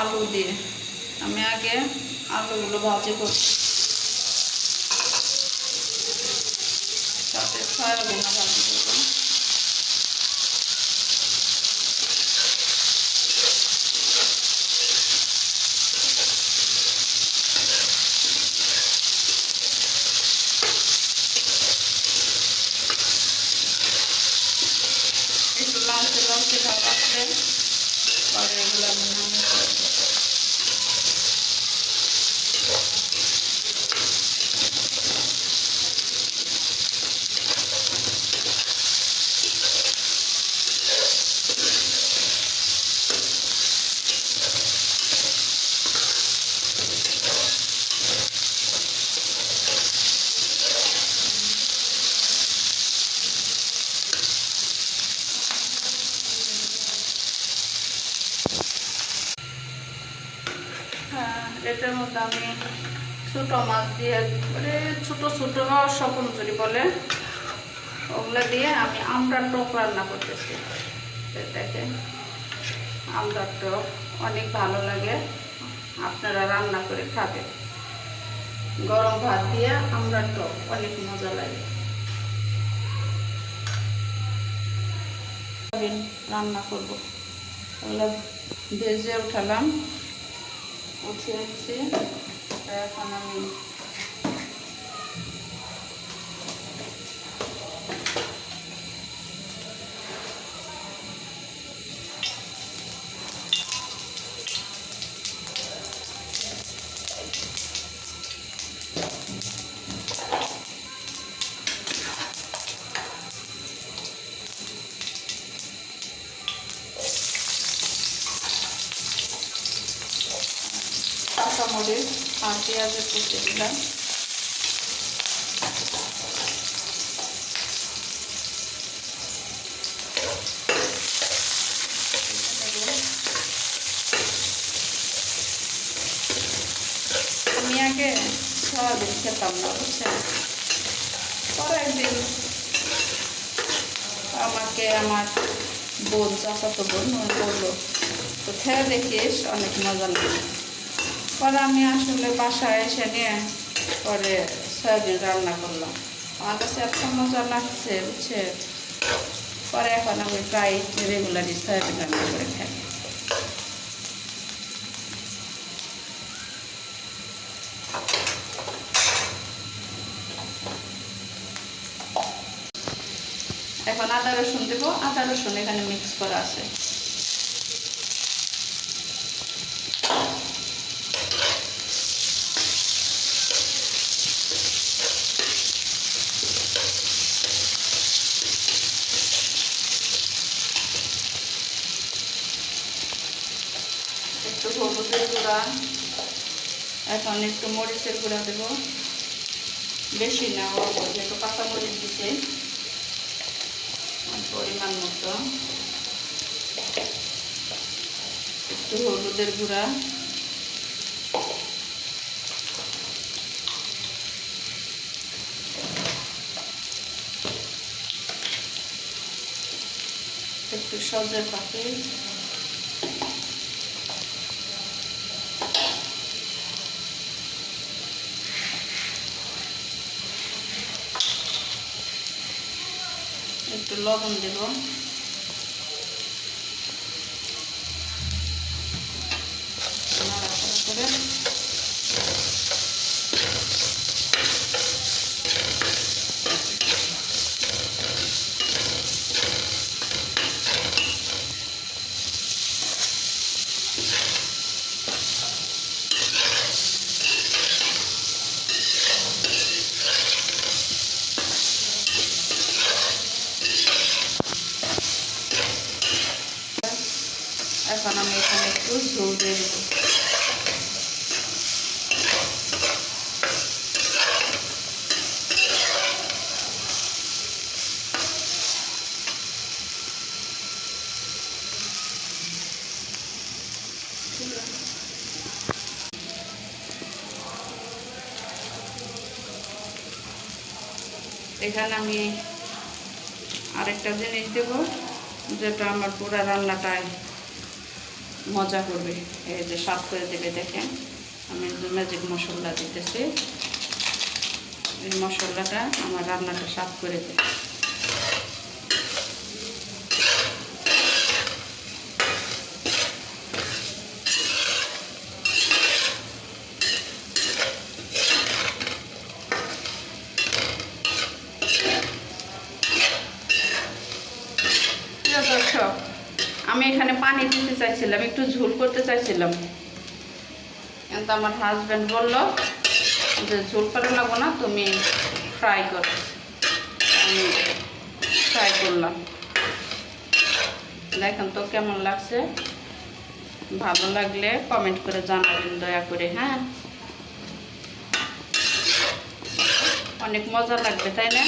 আলু দিয়ে আমি আগে আলুগুলো ভাজি করছি, সাথে সয়াবিন ভাজি করবো। একটু লালচে লালচে ভাব আসলে পরে এগুলো আমি নামিয়ে ফেলবো। এটার মধ্যে আমি ছোটো মাছ দিয়ে ছোটো ছোটো স্বপনচুরি বলে ওগুলো দিয়ে আমি আমড়ার টক রান্না করতেছি। দেখেন আমড়ার টক অনেক ভালো লাগে, আপনারা রান্না করে খাবেন। গরম ভাত দিয়ে আমড়ার টক অনেক মজা লাগে। রান্না করব ওগুলো ভেজে উঠালাম, উঠিয়েছি। এখন আমি কাঁচামরিচ আর পেঁয়াজের কুচি দিলাম। আমি আগে সয়াবিন খেতাম না, বুঝছেন। পরে একদিন আমাকে আমার বোন, চাচাতো বোন বললো, তো খেয়ে দেখিস অনেক মজা লাগে। পরে আমি আসলে বাসায় এসে নিয়ে পরে সয়াবিন রান্না করলাম, আমার কাছে এত মজা লাগছে, বুঝছে। পরে এখন আমি প্রায় রেগুলারই সয়াবিন রান্না করে খাই। এখন আদা রসুন দেবো, আদা রসুন এখানে মিক্স করা আছে। একটু হলুদের গুঁড়া, এখন একটু মরিচের গুঁড়া দেব, বেশি না, অল্প, যেহেতু কাঁচা মরিচ দিতে পরিমাণ মতো। একটু হলুদের গুঁড়া, একটু সজের পাতি, একটু লবণ দেব, নাড়াচাড়া করে এখন আমি এখানে একটু ঝোল দিয়ে দেবো। এখানে আমি আরেকটা জিনিস দেব, যেটা আমার পুরো রান্নাটায় মজা করবে। এই যে সাফ করে দেবে। দেখেন আমি ম্যাজিক মশলা দিতেছি, এই মশলাটা আমার রান্নাটা সাফ করে দেবে। দর্শক, আমি এখানে পানি দিতে চাইছিলাম, একটু ঝোল করতে চাইছিলাম, কিন্তু আমার হাজব্যান্ড বলল যে ঝোল করা লাগবো না, তুমি ফ্রাই করো। আমি ফ্রাই করলাম। দেখেন তো কেমন লাগছে। ভালো লাগলে কমেন্ট করে জানাবেন দয়া করে। হ্যাঁ, অনেক মজা লাগবে, তাই না?